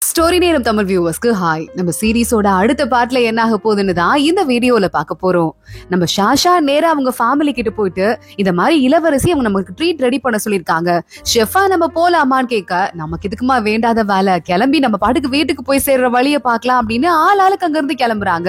Story நேரம் Tamil வியூவர்ஸ்க்கு hi. நம்ம சீரீஸோட அடுத்த பார்ட்ல என்ன ஆக போகுதுன்னு தான் இந்த வீடியோல பார்க்க போறோம். நம்ம ஷாஷா நேரா அவங்க ஃபேமிலி கிட்ட போயிட்டு இந்த மாதிரி இளவரசி அவங்க நமக்கு ட்ரீட் ரெடி பண்ண சொல்லிருக்காங்க, ஷெஃபா நம்ம போலாமான்னு கேட்க, நமக்கு இதுக்குமா வேண்டாத வேலை, கிளம்பி நம்ம பாட்டுக்கு வீட்டுக்கு போய் சேர்ற வழியை பார்க்கலாம் அப்படின்னு ஆளுக்கு அங்க இருந்து கிளம்புறாங்க.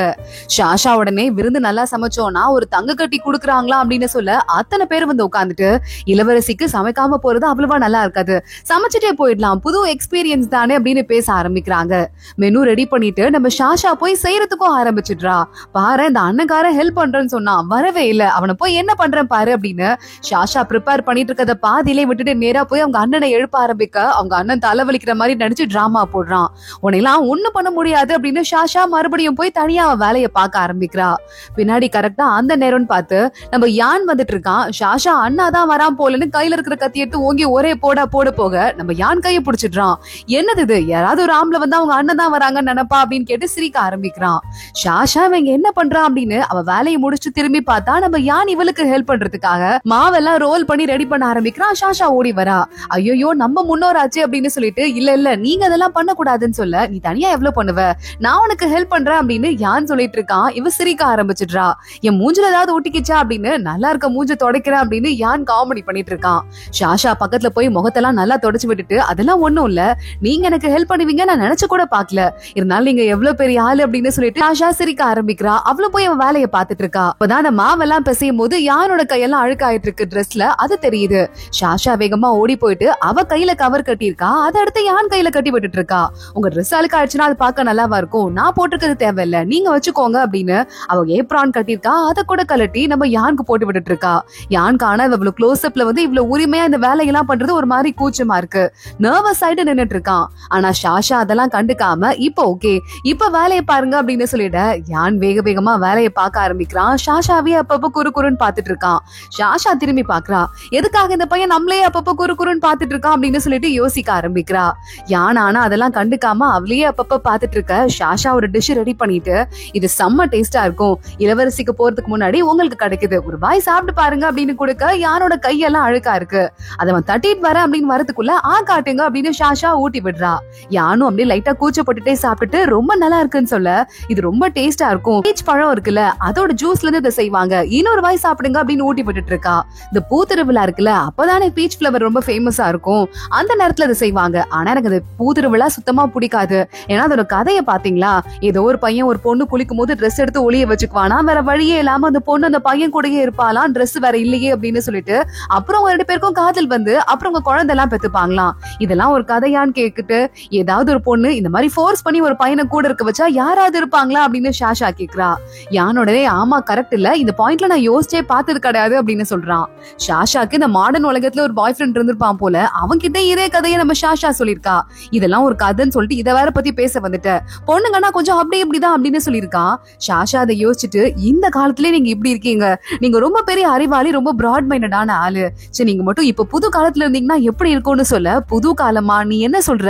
ஷாஷா உடனே விருந்து நல்லா சமைச்சோம்னா ஒரு தங்க கட்டி குடுக்குறாங்களா அப்படின்னு சொல்ல அத்தனை பேர் வந்து உட்காந்துட்டு, இளவரசிக்கு சமைக்காம போறது அவ்வளவா நல்லா இருக்காது, சமைச்சிட்டே போயிடலாம், புது எக்ஸ்பீரியன்ஸ் தானே அப்படின்னு பேச ஆரம்பிக்கிறாங்க. மெனு ரெடி பண்ணிட்டு நம்ம ஷாஷா போய் செய்யறதுக்கும் ஆரம்பிச்சிடுறா. பாரு, இந்த அண்ணன்கார ஹெல்ப் பண்றேன்னு சொன்னா வரவே இல்ல, அவனை போய் என்ன பண்றேன் பாரு அப்படின்னு ஷாஷா ப்ரிப்பேர் பண்ணிட்டு இருக்கத பாதியிலே விட்டுட்டு நேரா போய் அவங்க அண்ணனை எழுப்ப ஆரம்பிக்க, அவங்க அண்ணன் தலைவலிக்கிற மாதிரி நடிச்சு டிராமா போடுறான். உன்னையெல்லாம் ஒண்ணு பண்ண முடியாது அப்படின்னு ஷாஷா மறுபடியும் போய் தனியா அவன் வேலையை பார்க்க ஆரம்பிக்கிறா. பின்னாடி கரெக்டா அந்த நேரம்னு பார்த்து நம்ம யான் வந்துட்டு இருக்கான். ஷாஷா அண்ணா தான் வரான் போலன்னு கையில இருக்கிற கத்தி எடுத்து ஓங்கி ஒரே போட போக நம்ம யான் கையை பிடிச்சிடுறான். என்னது இது, யாராவது ஒரு ஆம்பளை வந்து அவங்க அண்ணன் தான் வராங்கன்னு நினைப்பா அப்படின்னு கேட்டு சிரிக்க ஆரம்பிக்கிறான். ஷாஷா இவங்க என்ன பண்றான் அப்படின்னு அவ வேலையை முடிச்சு திரும்பி பார்த்தா நம்ம யான் இவளுக்கு ஹெல்ப் பண்றதுக்காக மாவெல்லாம் ரோல் பண்ணி ரெடி பண்ண ஆரம்பிக்கிறான். ஷாஷா ஓடி வரா. ஐயோ நம்ம முன்னோராச்சு அப்படின்னு சொல்லிட்டு, இல்ல நீங்க அதெல்லாம் பண்ண கூடாதுன்னு சொல்ல, நீ தனியா எவ்வளவு பண்ணுவ, நான் உனக்கு ஹெல்ப் பண்றேன் அப்படின்னு யான் சொல்லிட்டு இருக்கான். இவ சிரிக்க ஆரம்பிச்சிடுறா. என் மூஞ்சில ஏதாவது ஒட்டிக்கிச்சா அப்படின்னு நல்லா இருக்க மூஞ்ச தொடக்கிறேன் அப்படின்னு யான் காமெடி பண்ணிட்டு இருக்கான். ஷாஷா பக்கத்துல போய் முகத்தெல்லாம் நல்லா தொடச்சு விட்டுட்டு, அதெல்லாம் ஒண்ணும் இல்ல, நீங்க எனக்கு ஹெல்ப் பண்ணுவீங்க நான் நினைச்சு கூட பாக்கல, இருந்தாலும் நீங்க எவ்வளவு பெரிய ஆளு அப்படின்னு சொல்லிட்டு ஷாஷா சிரிக்க ஆரம்பிக்கிறா. அவளும் போய் அவன் வேலையை பார்த்துட்டு இருக்கா. அப்பதான் அந்த மாவெல்லாம் பிசையும் போது யானோட கையெல்லாம் அழுக்காயிட்டு இருக்கு ட்ரெஸ்ல, அது தெரியுது. ஷாஷா வேகமா ஓடி போயிட்டு அவ கையில கவர் கட்டி இருக்கா, அதை அடுத்து யான் கையில கட்டி விட்டுட்டு இருக்கா. உங்க ட்ரெஸ் அழுக்காயிடுச்சுன்னா அது பார்க்க நல்லாவா இருக்கும், நான் போட்டுக்கிறது தேவையில்ல, நீங்க வச்சுக்கோங்க அப்படின்னு அவ ஏப்ரான் கட்டிருக்கா. அதை கூட கலட்டி நம்ம யானுக்கு போட்டு விட்டுட்டு இருக்கா. யானுக்கு ஆனா இவ்வளவு க்ளோஸ் அப்ல வந்து இவ்வளவு உரிமையா இந்த வேலையெல்லாம் பண்றது ஒரு மாதிரி கூச்சமா இருக்கு. நர்வஸ் ஆயிட்டு நின்னுட்டு இருக்கான். ஆனா ஷாஷா அதெல்லாம் கண்டுக்காம இப்ப ஓகே, இப்ப வேலையை பாருங்க அப்படின்னு சொல்லிட யான் வேகமா வேலையை பார்க்க ஆரம்பிக்கிறான். ஷாஷாவே அப்பப்ப குறுன்னு பாத்துட்டு இருக்கான். ஷாஷா திரும்பி பாக்குறா, எதுக்காக இந்த பையன் நம்மளே அப்பப்ப குறுன்னு பாத்துட்டு இருக்கான் அப்படின்னு சொல்லிட்டு யோசிக்க ஆரம்பிக்கிறா. யான் ஆனா அதெல்லாம் கண்டுக்காம அவளையே அப்பப்ப பாத்துட்டு இருக்க. ஷாஷா ஒரு டிஷ் ரெடி பண்ணிட்டு, இது செம்ம டேஸ்டா இருக்கும், இளவரசிக்கு போறதுக்கு முன்னாடி உங்களுக்கு கிடைக்குது, ஒரு வாய் சாப்பிட்டு பாருங்க அப்படின்னு கொடுக்க, யானோட கையெல்லாம் அழுக்கா இருக்கு, அதவன் தட்டிட்டு வர அப்படின்னு வரதுக்குள்ள காட்டுங்க அப்படின்னு ஷாஷா ஊட்டி விடுறா. யானும் அப்படியே லைட்டா கூச்சப்பட்டுட்டே சாப்பிட்டுட்டு ரொம்ப நல்லா இருக்குன்னு சொல்ல, இது ரொம்ப டேஸ்டா இருக்கும், பீச் பழம் இருக்குல்ல அதோட ஜூஸ்ல இருந்து இதை செய்வாங்க, இன்னொரு வாய் சாப்பிடுங்க அப்படின்னு ஊட்டி விட்டுட்டு இருக்கா. இந்த பூத்திருவிழா இருக்குல்ல, அப்பதானே பீச் ஃபிளவர் ரொம்ப ஃபேமஸா இருக்கும், அந்த நேரத்துல இதை செய்வாங்க. ஆனா எனக்கு அந்த பூத்திருவிழா சுத்தமா பிடிக்காது, ஏன்னா அதோட கதையை பாத்தீங்களா, ஏதோ ஒரு பையன் ஒரு பொண்ணு குளிக்கும் போது ட்ரெஸ் எடுத்து ஒளிய வச்சுக்குவானா, வேற வழியே இல்லாம அந்த பொண்ணு அந்த பையன் கூடயே இருப்பாலாம், ட்ரெஸ் வேற இல்லையே அப்படின்னு சொல்லிட்டு, அப்புறம் ரெண்டு பேருக்கும் காதல் வந்து அப்புறம் உங்க குழந்தை எல்லாம் பெத்துப்பாங்களாம். இதெல்லாம் ஒரு கதையான்னு கேக்குட்டு, ஏதாவது ஒரு பொண்ணு இந்த மாதிரி ஃபோர்ஸ் பண்ணி ஒரு பையனை கூட இருக்க வச்சா யாராவது இருப்பாங்களா அப்படின்னு ஷாஷா கேக்குறா. யானோடனே ஆமா கரெக்ட் இல்ல, இந்த பாயிண்ட்ல நான் யோசிச்சே பார்த்தது கிடையாது அப்படின்னு சொல்றான். ஷாஷாக்கு இந்த மாடர்ன் உலகத்துல ஒரு பாய் ஃப்ரெண்ட் இருந்திருப்பான் போல, அவன்கிட்ட இதே கதையை நம்ம ஷாஷா சொல்லிருக்கா. இதெல்லாம் ஒரு கதைன்னு சொல்லிட்டு இதை வேற பத்தி பேச வந்துட்ட, பொண்ணுங்கன்னா கொஞ்சம் அப்படி இப்படிதான் அப்படின்னு சொல்லியிருக்கா. ஷாஷா அதை யோசிச்சுட்டு, இந்த காலத்திலே நீங்க இப்படி இருக்கீங்க, நீங்க ரொம்ப பெரிய அறிவாளி, ரொம்ப பிராட் மைண்டடான ஆளு, சரி நீங்க மட்டும் இப்ப புது காலத்துல இருந்தீங்கன்னா எப்படி இருக்கும்னு சொல்ல, புது காலமா நீ என்ன சொல்ற,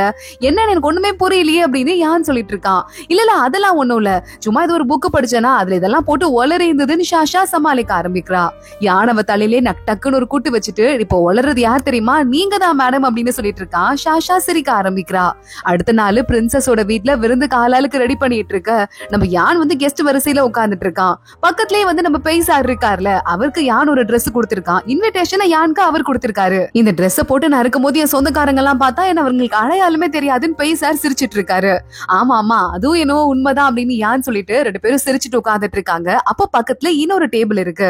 என்ன எனக்கு ஒண்ணுமே புரியலையே அப்படின்னு யான் சொல்லிட்டு இருக்கான். இல்ல அதெல்லாம் ஒண்ணும் இல்ல, சும்மா இது ஒரு புக்கு படிச்சேனா அதுல இதெல்லாம் போட்டு ஒளறி இருந்ததுன்னு ஷாஷா சமாளிக்க ஆரம்பிக்கிறா. யானவ தலையிலே டக்குன்னு ஒரு கூட்டு வச்சுட்டு, இப்போ ஒளறது யார் தெரியுமா, நீங்க தான் மேடம் அப்படின்னு சொல்லிட்டு இருக்கான். ஷாஷா சிரிக்க ஆரம்பிக்கிறா. அடுத்த நாள் பிரின்சஸோட வீட்டுல விருந்து காலாளுக்கு ரெடி பண்ணிட்டு இருக்க, நம்ம யான் வந்து கெஸ்ட் வரிசையில உட்கார்ந்துட்டு இருக்கான். பக்கத்துலயே வந்து நம்ம பேய்சார் இருக்காருல, அவருக்கு யான் ஒரு ட்ரெஸ் கொடுத்திருக்கான், இன்விடேஷன் யானுக்கு அவர் கொடுத்திருக்காரு. இந்த ட்ரெஸ் போட்டு நான் இருக்கும் போது என் சொந்தக்காரங்க எல்லாம் பார்த்தா என்ன அவங்களுக்கு அடையாளமே தெரியாதுன்னு பேய்சார் சிரிச்சிட்டு இருக்காரு. ஆமா அதுவும் என்னவோ உண்மைதான் அப்படின்னு யான் சொல்லிட்டு ரெண்டு பேரும் சிரிச்சுட்டு உட்கார்ந்துட்டு இருக்காங்க. அப்போ பக்கத்துல இன்னொரு டேபிள் இருக்கு.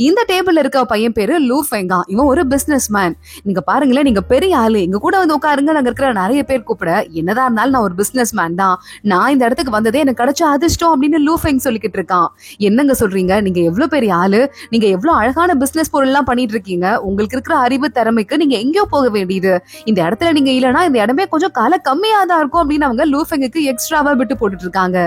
இந்த டேபிள்ல இருக்க பையன் பேரு லூ ஃபெங்கா. இவன் ஒரு பிசினஸ் மேன். நீங்க பாருங்களேன், நீங்க பெரிய ஆளு, எங்க கூட வந்து உட்காருங்க, நாங்க இருக்கிற நிறைய பேர் கூப்பிட, என்னதான் இருந்தாலும் நான் ஒரு பிசினஸ் மேன் தான், நான் இந்த இடத்துக்கு வந்ததே எனக்கு கிடைச்ச அதிர்ஷ்டம் அப்படின்னு லூ ஃபெங் சொல்லிக்கிட்டு இருக்கான். என்னங்க சொல்றீங்க, நீங்க எவ்வளவு பெரிய ஆளு, நீங்க எவ்வளவு அழகான பிசினஸ் பொருள் எல்லாம் பண்ணிட்டு இருக்கீங்க, உங்களுக்கு இருக்கிற அறிவு திறமைக்கு நீங்க எங்கேயோ போக வேண்டியது, இந்த இடத்துல நீங்க இல்லனா இந்த இடமே கொஞ்சம் கால கம்மியா தான் இருக்கும் அப்படின்னு அவங்க லூ ஃபெங்குக்கு எக்ஸ்ட்ராவா விட்டு போட்டுட்டு இருக்காங்க.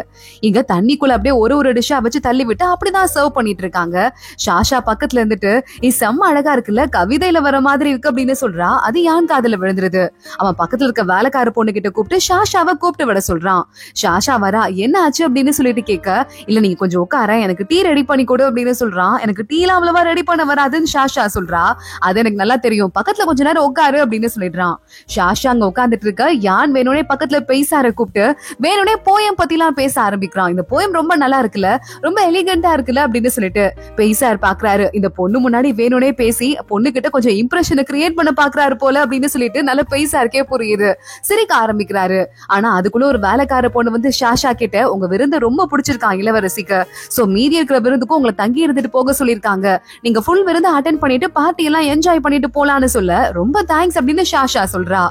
இங்க தண்ணிக்குள்ள அப்படியே ஒரு டிஷ்ஷா வச்சு தள்ளி விட்டு அப்படிதான் சர்வ் பண்ணிட்டு இருக்காங்க. ஷாஷா பக்கத்துல இருந்துட்டு, இது செம்ம அழகா இருக்குல்ல, கவிதையில வர மாதிரி இருக்கு அப்படின்னு சொல்றா. அது யான் காதுல விழுந்துருது. அவன் பக்கத்துல இருக்க வேலைக்கார பொண்ணு கிட்ட கூப்பிட்டு ஷாஷாவை கூப்பிட்டு விட சொல்றான். ஷாஷா வரா. என்ன ஆச்சு அப்படின்னு சொல்லிட்டு கேட்க, இல்ல நீங்க கொஞ்சம் உட்கார, எனக்கு டீ ரெடி பண்ணி கொடு அப்படின்னு சொல்றான். எனக்கு டீலாம் அவ்வளவா ரெடி பண்ண வராதுன்னு ஷாஷா சொல்றா. அது எனக்கு நல்லா தெரியும், பக்கத்துல கொஞ்ச நேரம் உட்காரு அப்படின்னு சொல்லிடுறான். ஷாஷா அங்க உட்கார்ந்துட்டு இருக்க யான் வேணும்னே பக்கத்துல பெய்சார கூப்பிட்டு வேணும்னே போயம் பத்தி எல்லாம் பேச ஆரம்பிக்கிறான். இந்த போயம் ரொம்ப நல்லா இருக்குல்ல, ரொம்ப எலிகண்டா இருக்குல்ல அப்படின்னு சொல்லிட்டு பெய்சார் பாக்குறாரு. இந்த பொண்ணு முன்னாடி வேணும்னே பேசி பொண்ணு கிட்ட கொஞ்சம் இம்ப்ரெஷனை கிரியேட் பண்ண பாக்குறாரு போல அப்படின்னு சொல்லிட்டு நல்ல பெய்சாருக்கே புரியுது. சிரிக்க ஆரம்பிக்கிறாரு. ஆனா அதுக்குள்ள ஒரு வேலைக்கார பொண்ணு வந்து ஷாஷா கிட்ட உங்க விருந்து ரொம்ப பிடிச்சிருக்கான் இளவரசிக்கு, சோ மீதி இருக்கிற விருந்துக்கும் உங்களை தங்கி இருந்துட்டு போக சொல்லிருக்காங்க, நீங்க ஃபுல் விருந்து அட்டென்ட் பண்ணிட்டு பார்ட்டி எல்லாம் என்ஜாய் பண்ணிட்டு போலான்னு சொல்ல ரொம்ப தேங்க்ஸ் அப்படின்னு ஷாஷா சொல்றா.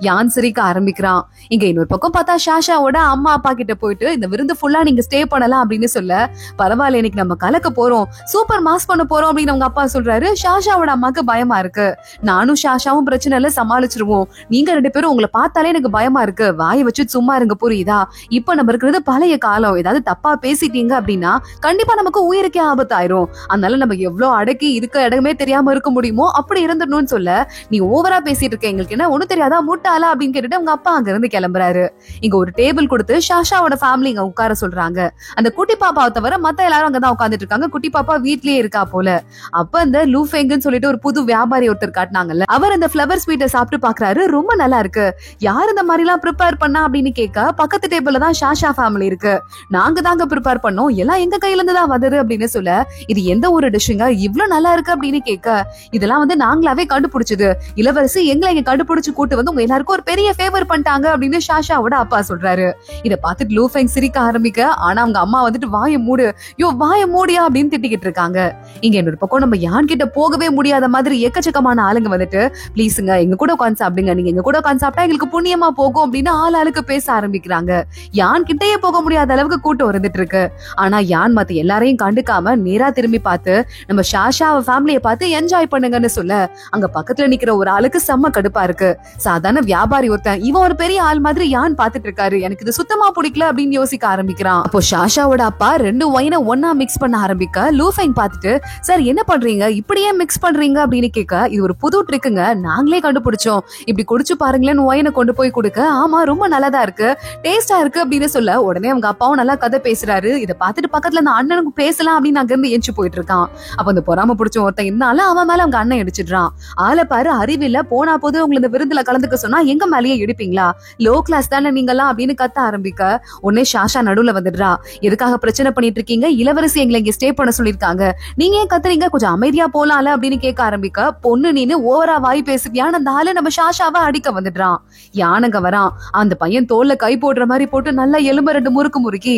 யான் சிரிக்க ஆரம்பிக்கிறான். இங்க இன்னொரு பக்கம் பார்த்தா ஷாஷாவோட அம்மா அப்பா கிட்ட போயிட்டு இந்த விருந்து ஃபுல்லா நீங்க ஸ்டே பண்ணலாம் அப்படின்னு சொல்ல, பரவாயில்ல இன்னைக்கு நம்ம கலக்க போறோம், சூப்பர் மாஸ் பண்ண போறோம் அப்படின்னு அவங்க அப்பா சொல்றாரு. ஷாஷாவோட அம்மாக்கு பயமா இருக்கு. நானும் ஷாஷாவும் பிரச்சனை இல்ல, சமாளிச்சிருவோம், நீங்க 2 பேரும் உங்களை பார்த்தாலே எனக்கு பயமா இருக்கு, வாயை வச்சு சும்மா இருங்க புரியுதா, இப்ப நம்ம இருக்கிறது பழைய காலம், ஏதாவது தப்பா பேசிட்டீங்க அப்படின்னா கண்டிப்பா நமக்கு உயிருக்கே ஆபத்தாயிரும், அதனால நம்ம எவ்வளவு அடக்கி இருக்க இடமே தெரியாம இருக்க முடியுமோ அப்படி இருந்துடணும்னு சொல்ல, நீ ஓவரா பேசிட்டு இருக்க, எங்களுக்கு என்ன ஒண்ணு தெரியாதா முட்டாளா அப்படின்னு கேட்டுட்டு அவங்க அப்பா அங்க இருந்து கிளம்புறாரு. இங்க ஒரு டேபிள் கொடுத்து ஷாஷாவோட ஃபேமிலி இங்க உட்கார சொல்றாங்க. அந்த குட்டி பாப்பாவை தவிர மத்த எல்லாரும் அங்கதான் உட்காந்துட்டு இருக்காங்க. குட்டி பாப்பா வீட்லயே இருக்கா போல. அப்ப அந்த லூஃபெங்குன்னு சொல்லிட்டு ஒரு புது வியாபாரி ஒருத்தர் காட்டினாங்கல்ல, அவர் அந்த ஃபிளவர் ஸ்வீட்டை சாப்பிட்டு பாக்குறாரு. ரொம்ப நல்லா இருக்கு, யார் இந்த மாதிரி எல்லாம் ப்ரிப்பேர் பண்ணா அப்படின்னு கேட்க, பக்கத்து டேபிள்ல தான் ஷாஷா ஃபேமிலி இருக்கு, நாங்க தாங்க ப்ரிப்பேர் பண்ணோம், எல்லாம் எங்க கையில இருந்து தான் வந்தது அப்படின்னு சொல்ல, இது எந்த ஒரு டிஷ்ஷுங்க இவ்வளவு நல்லா இருக்கு அப்படின்னு கேட்க, இதெல்லாம் வந்து நாங்களாவே கண்டுபிடிச்சது, இளவரசி எங்களை இங்க கண்டுபிடிச்சு கூட்டு வந்து உங்க எல்லாருக்கும் ஒரு பெரிய ஃபேவர் பண்ணிட்டாங்க அப்படின்னு ஷாஷாவோட அப்பா சொல்றாரு. இத பார்த்துட்டு லூஃபெங் சிரிக்க ஆரம்பிக்க, ஆனா அவங்க அம்மா வந்துட்டு வாய மூடு, யோ வாய மூடியா அப்படின்னு திட்டிக்கிட்டு இருக்காங்க. இங்க இன்னொரு பக்கம் நம்ம யான் கிட்ட போகவே முடியாத மாதிரி எக்கச்சக்கமான ஆளுங்க வந்துட்டு, ப்ளீஸுங்க எங்க கூட உட்காந்து சாப்பிடுங்க, நீங்க எங்க கூட உட்காந்து சாப்பிட்டா எங்களுக்கு புண்ணியமா போகும் அப்படின்னு ஆளுக்கு பேச ஆரம்பிக்கிறாங்க. யான் கிட்டயே போக முடியாத அளவுக்கு கூட்டம் வந்துட்டு இருக்கு. ஆனா யான் மத்த எல்லாரையும் கண்டுக்காம நேரா திரும்பி பார்த்து நம்ம ஷாஷா ஃபேமிலியை பார்த்து என்ஜாய் பண்ணுங்கன்னு சொல்ல, அங்க பக்கத்துல நிக்கிற ஒரு ஆளுக்கு செம்ம கடுப்பா இருக்கு. சாதாரண வியாபாரி ஒருத்தன் இவன் ஒரு பெரிய ஆள் மாதிரி யான் பாத்துட்டு இருக்காரு, எனக்கு இது சுத்தமா பிடிக்கல அப்படின்னு யோசிக்க ஆரம்பிக்கிறான். அப்போ ஷாஷாவோட அப்பா 2 ஒயினை ஒன்னா மிக்ஸ் பண்ண ஆரம்பிக்க, லூஃபெங் பார்த்துட்டு சார் என்ன பண்றீங்க, இப்படியே மிக்ஸ் பண்றீங்க அப்படின்னு கேட்க, இது ஒரு புது ட்ரிக்குங்க, நாங்களே கண்டுபிடிச்சோம், இப்படி குடிச்சு பாருங்களேன்னு ஒயினை கொண்டு போய் கொடுக்க, ஆமா ரொம்ப நல்லதா இருக்கு, டேஸ்டா இருக்கு அப்படின்னு சொல்ல, உடனே அவங்க அப்பாவும் நல்லா கதை பேசுறாரு. இதை பார்த்துட்டு பக்கத்துல அந்த அண்ணனுக்கு பேசலாம் அப்படின்னு அங்க இருந்து எஞ்சி போயிட்டு இருக்கான். அப்ப அந்த பொறாம பிடிச்ச ஒருத்தன் இருந்தாலும் அவன் மேல அவங்க அண்ணன் இடிச்சிடுறான். ஆளை பாரு அறிவில்ல, போனா போது உங்களை இந்த விருந்துல கலந்துக்க சொன்னா எங்க மேலேயே இடிப்பீங்களா, லோ கிளாஸ் தானே நீங்கெல்லாம் அப்படின்னு கத்த ஆரம்பிக்க, உடனே ஷாஷா நடுவுல வந்துடுறா. எதுக்காக பிரச்சனை பண்ணிட்டு இருக்கீங்க, இளவரசி எங்களை இங்க ஸ்டே பண்ண சொல்லிருக்காங்க, நீங்க ஏன் கத்துறீங்க, கொஞ்சம் அமைதியா போலாம்ல அப்படின்னு கேட்க ஆரம்பிக்க, பொண்ணு நீனு ஓவரா வாய் பேசுவியான்னு அந்த ஆளு நம்ம ஷாஷாவை அடிக்க வந்துடுறான். யானங்க வரான். அந்த பையன் தோல்ல கை போடுற மாதிரி போட்டு நல்லா எலும்பு 2 முறுக்கு முறுக்கி,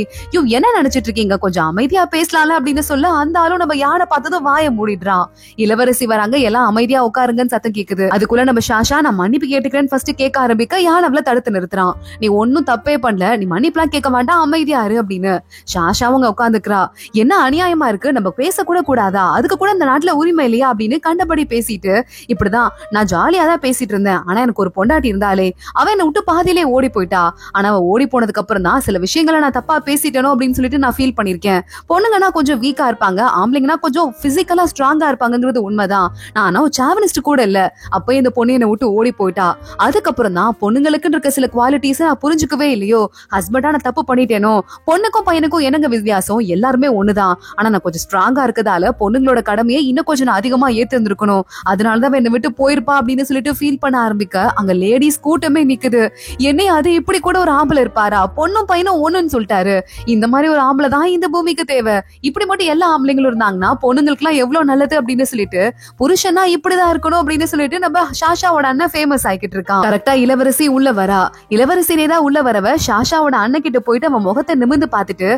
என்ன நினைச்சிட்டு இருக்கீங்க, கொஞ்சம் அமைதியா பேசலாம்ல அப்படின்னு சொல்ல, அந்த ஆளும் நம்ம யானை பார்த்ததும் வாய மூடிடுறான். இளவரசி வராங்க, எல்லாம் அமைதியா உட்காருங்கன்னு சத்தம் கேக்குது. அதுக்குள்ள நம்ம ஷாஷா நான் மன்னிப்பு கேட்டுக்கிறேன்னு ஃபர்ஸ்ட் கேட்க ஆரம்பிக்க, யான் அவளை தடுத்து நிறுத்துறான். நீ ஒன்னும் தப்பே பண்ணல, நீ மன்னிப்புலாம் கேட்க வேண்டாம், அமைதியா இரு அப்படின்னு. ஷாஷாவும் உட்காந்துக்கிறா. என்ன அநியாயமா இருக்கு, நம்ம பேசக்கூட கூடாதா, அதுக்கு கூட இந்த நாட்டுல உரிமை இல்லையா அப்படின்னு கண்டபடி பேசிட்டு, இப்படிதான் நான் ஜாலியா தான் பேசிட்டு இருந்தேன், ஆனா எனக்கு ஒரு பொண்டாட்டி இருந்தாலே அவ என்ன விட்டு பாதியிலே ஓடி போயிட்டா, ஆனா அவ ஓடி போனதுக்கு அப்புறம் தான் சில விஷயங்களை நான் தப்பா பேசிட்டேனோ அப்படின்னு சொல்லிட்டு நான் ஃபீல் பண்ணிருக்கேன். பொண்ணுங்கன்னா கொஞ்சம் வீக்கா இருப்பாங்க, ஆம்பளைங்கன்னா கொஞ்சம் பிசிக்கலா ஸ்ட்ராங்கா இருப்பாங்கிறது உண்மைதான், நான் சாவனிஸ்ட் கூட இல்ல, அப்ப இந்த பொண்ணு என்ன விட்டு ஓடி போயிட்டா, அதுக்கப்புறம் தான் பொண்ணுங்களுக்கு இருக்க சில குவாலிட்டிஸ் நான் புரிஞ்சுக்கவே இல்லையோ, ஹஸ்பண்டா நான் தப்பு பண்ணிட்டேனோ, பொண்ணுக்கும் பையனுக்கும் என்னங்க வித்தியாசம், எல்லாருமே ஒண்ணுதான், ஆனா நான் கொஞ்சம் ஸ்ட்ராங்கா இருக்கதால பொண்ணுங்களோட கடமையை இன்னும் கொஞ்சம் நான் அதிகமா ஏத்திருந்திருக்கணும், அதனாலதான் என்னை விட்டு போயிருப்பா அப்படின்னு சொல்லிட்டு ஃபீல் பண்ண ஆரம்பிக்க, அங்க லேடிஸ் கூட்டமே நிக்குது. என்னை அது இப்படி கூட ஒரு ஆம்பளை இருப்பாரா, பொண்ணும் பையனும் ஒண்ணுன்னு சொல்லிட்டாரு, இந்த மாதிரி ஒரு ஆம்பளை தான் இந்த பூமிக்கு தேவை, இப்படி மட்டும் எல்லா ஆம்பளைங்களும் இருந்தாங்கன்னா பொண்ணுங்களுக்கு எல்லாம் எவ்வளவு நல்லது அப்படின்னு சொல்லிட்டு, புருஷனா இப்படிதான் இருக்கணும் அப்படின்னு சொல்லிட்டு நம்ம ஷாஷாவோட அண்ணன் ஃபேமஸ் ஆகிட்டு இருக்கான். கரெக்டா இளவரசி உள்ள வரா. இளவரசி நேரா உள்ள வரவ ஷாஷாவோட அண்ணன் கிட்ட போயிட்டு அவன் முகத்தை நிமிர்ந்து பார்த்துட்டு,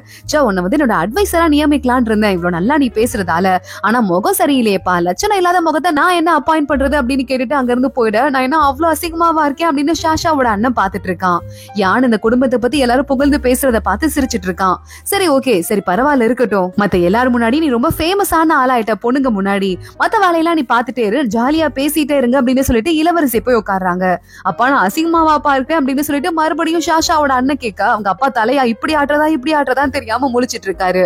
உன்னை வந்து என்னோட அட்வைசரா நியமிக்கலான் இருந்தேன், இவ்வளவு நல்லா நீ பேசுறதால, ஆனா முகம் சரியில்லையப்பா, லட்சணம் இல்லாத முகத்தை நான் என்ன அப்பாயிண்ட் பண்றது அப்படின்னு கேட்டுட்டு அங்க இருந்து போயிட, நான் என்ன அவ்வளவு அசிங்கமாவா இருக்கேன் அப்படின்னு ஷாஷாவோட அண்ணன் பாத்துட்டு இருக்கான். யான் இந்த குடும்பத்தை பத்தி எல்லாரும் புகழ்ந்து பேசுறத பார்த்து சிரிச்சிட்டு இருக்கான். சரி ஓகே, சரி பரவாயில்ல இருக்கட்டும், மத்த எல்லாரும் முன்னாடி நீ ரொம்ப ஃபேமஸான ஆளாயிட்ட, பொண்ணுங்க முன்னாடி மத்த வேலையெல்லாம் நீ பாத்துட்டே இரு, ஜாலியா பேசிட்டே இருங்க அப்படின்னு சொல்லிட்டு இளவரசி போய் உட்கார்றாங்க. அப்பா நான் அசிங்கமாவாப்பா இருக்கேன் அப்படின்னு சொல்லிட்டு மறுபடியும் ஷாஷாவோட அண்ணன் கேட்க, அவங்க அப்பா தலையா இப்படி ஆட்டுறதான்னு தெரியாம முழிச்சிட்டு இருக்காரு.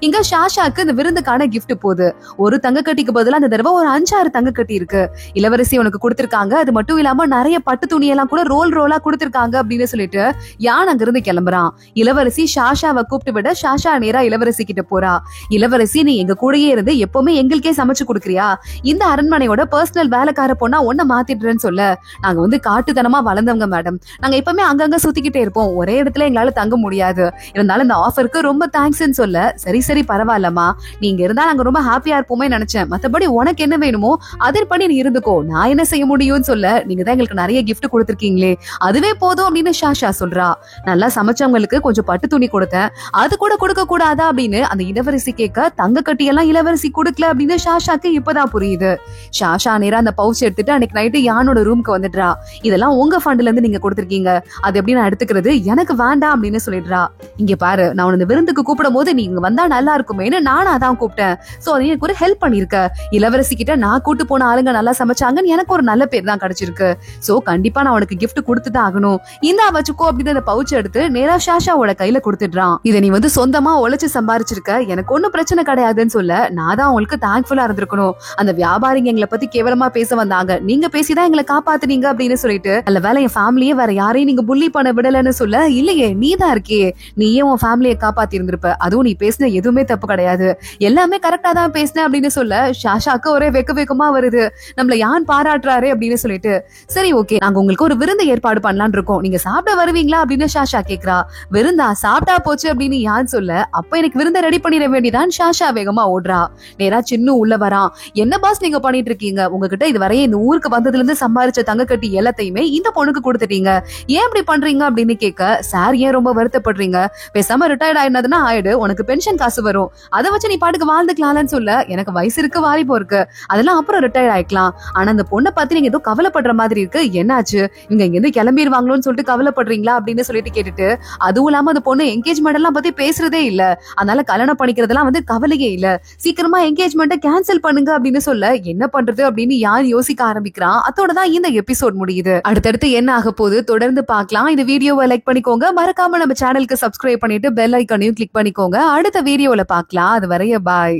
இங்க ஷாஷாக்கு இந்த விருந்துக்கான கிஃப்ட் போகுது. ஒரு தங்கக்கட்டிக்கு பதிலா அந்த தடவை ஒரு 5-6 தங்கக்கட்டி இருக்கு. இளவரசி உனக்கு கொடுத்திருக்காங்க, அது மட்டும் இல்லாம நிறைய பட்டு துணியெல்லாம் கூட ரோலா கொடுத்திருக்காங்க அப்படின்னு சொல்லிட்டு யான் அங்க இருந்து கிளம்புறான். இளவரசி ஷாஷாவை கூப்பிட்டு விட, ஷாஷா நேரா இளவரசி கிட்ட போறா. இளவரசி நீ எங்க கூடயே இருந்து எப்பவுமே எங்களுக்கே சமைச்சு கொடுக்குறியா, இந்த அரண்மனையோட பர்சனல் வேலைக்கார பொண்ணா ஒன்ன மாத்திடுறேன்னு சொல்ல, நாங்க வந்து காட்டுத்தனமா வளர்ந்தவங்க மேடம், நாங்க எப்பவுமே அங்கங்க சுத்திக்கிட்டே இருப்போம், ஒரே இடத்துல எங்களால தங்க முடியாது, இருந்தாலும் இந்த ஆஃபருக்கு ரொம்ப தேங்க்ஸ்ன்னு சொல்ல, சரி சரி பரவாயில்லம்மா, நீங்க இருந்தா நாங்க ரொம்ப ஹாப்பியா இருப்போமே நினைச்சேன், மத்தபடி உனக்கு என்ன வேணுமோ அதன்படி நீ இருந்துக்கோ, நான் என்ன செய்ய முடியும்னு சொல்ல, நீங்க தான் எங்களுக்கு நிறைய கிஃப்ட் கொடுத்திருக்கீங்களே அதுவே போதும் அப்படின்னு ஷாஷா சொல்றா. நல்லா சமைச்சவங்களுக்கு கொஞ்சம் பட்டு துணி கொடுத்தேன், அது கூட கொடுக்க கூடாதா அப்படின்னு அந்த இளவரசி கேட்க, தங்க கட்டியெல்லாம் இளவரசி கொடுக்கல அப்படின்னு ஷாஷாக்கு இப்பதான் புரியுது. ஷாஷா நேரா அந்த பவுச் எடுத்துட்டு அன்னைக்கு நைட்டு யானோட ரூம்க்கு வந்துடுறா. இதெல்லாம் உங்க ஃபண்ட்ல இருந்து நீங்க கொடுத்திருக்கீங்க, அது எப்படி நான் எடுத்துக்கிறது, எனக்கு வேண்டாம் அப்படின்னு சொல்லிடுறா. இங்க பாரு, நான் உன்னை விருந்துக்கு கூப்பிடும் போது நீங்க வந்தா நல்லா இருக்குமேன்னு நானும் அதான் கூப்பிட்டேன், சோ அது எனக்கு ஒரு ஹெல்ப் பண்ணிருக்க, இளவரசி கிட்ட நான் கூட்டு போன ஆளுங்க நல்லா சமைச்சாங்கன்னு எனக்கு ஒரு நல்ல பேர் தான் கிடைச்சிருக்கு, சோ கண்டிப்பா நான் உனக்கு கிஃப்ட் கொடுத்துதான் ஆகணும், இந்தா வச்சுக்கோ அப்படின்னு அந்த பவுச் எடுத்து நேரா ஷாஷாவோட கையில கொடுத்துடுறான். இதை நீ வந்து சொந்தமா உழைச்சு சம்பாரிச்சிருக்க, எனக்கு ஒன்னும் பிரச்சனை கிடையாதுன்னு சொல்ல, நான் தான் உங்களுக்கு தேங்க்ஃபுல்லா இருந்திருக்கணும், அந்த வியாபாரிங்க எங்களை பத்தி கேவலமா பேச வந்தாங்க, நீங்க பேசிதான் எங்களை காப்பாத்துனீங்க அப்படின்னு சொல்லிட்டு, நல்ல வேலை என் ஃபேமிலியே வேற யாரையும் நீங்க புள்ளி பண்ண விடலன்னு சொல்ல, இல்லையே நீ தான் இருக்கே, நீயே உன் ஃபேமிலியை காப்பாத்தி இருந்திருப்ப, அதுவும் நீ பேசின எதுவுமே தப்பு கிடையாது, எல்லாமே கரெக்டா தான் பேசினேன் அப்படின்னு சொல்ல, ஷாஷாக்கு ஒரே வெக்கமா வருது, நம்மள யான் பாராட்டுறாரு அப்படின்னு சொல்லிட்டு, சரி ஓகே நாங்க உங்களுக்கு ஒரு விருந்து ஏற்பாடு பண்ணலாம்னு இருக்கோம், நீங்க சாப்பிட வருவீங்களா அப்படின்னு ஷாஷா கேக்குறா. விருந்தா, சாப்பிட்டா போச்சு அப்படின்னு யான் சொல்ல, அப்ப எனக்கு விருந்த ரெடி பண்ணிட வேண்டியதான் ஷாஷா வேகமா ஓடுறா. நேரா சின்ன உள்ள வரான். என்ன பாஸ் நீங்க பண்ணிட்டு இருக்கீங்க, உங்ககிட்ட இது வரைய இந்த ஊருக்கு வந்ததுல இருந்து சம்பாரிச்ச தங்க கட்டி எல்லாத்தையுமே இந்த பொண்ணுக்கு கொடுத்துட்டீங்க, ஏன் இப்படி பண்றீங்க அப்படின்னு கேட்க, சார் ஏன் ரொம்ப வருத்தப்படுறீங்க, பேசாம ரிட்டையர்ட் ஆயிடுனதுன்னா ஆயிடு, உனக்கு பென்ஷன் காசு வரும், அதை வச்சு நீ பாட்டுக்கு வாழ்ந்துக்கலாம்னு சொல்ல, எனக்கு வயசு இருக்கு, வாலிபோ இருக்கு, அதெல்லாம் அப்புறம் ரிட்டையர்ட் ஆயிக்கலாம், ஆனா அந்த பொண்ணை பத்தி நீங்க ஏதோ கவலைப்படுற மாதிரி இருக்கு, என்னாச்சு, இங்க இருந்து கிளம்பிடுவாங்களோன்னு சொல்லிட்டு கவலைப்படுறீங்களா அப்படின்னு சொல்லிட்டு கேட்டுட்டு, அதுவும் இல்லாம அந்த பொண்ணு என்கேஜ்மெண்ட் எல்லாம் பத்தி பேசுறதே இல்ல, அதனால கல்யாணம் பண்ணிக்கிறதெல்லாம் வந்து கவலையே இல்ல, சீக்கிரமா என்கேஜ்மெண்ட்டை கேன்சல் பண்ணுங்க அப்படின்னு சொல்ல, என்ன பண்றது அப்படின்னு யார் யோசிக்க ஆரம்பிக்கிறான். அதோட தான் இந்த எபிசோட் முடியுது. அடுத்தடுத்து என்ன ஆக போகுது தொடர்ந்து பார்க்கலாம். இந்த வீடியோவை லைக் பண்ணிக்கோங்க, மறக்காம நம்ம சேனலுக்கு சப்ஸ்கிரைப் பண்ணிட்டு பெல் ஐக்கானையும் கிளிக் பண்ணிக்கோங்க. அடுத்த வீடியோல பார்க்கலாம். அது வரைய பாய்.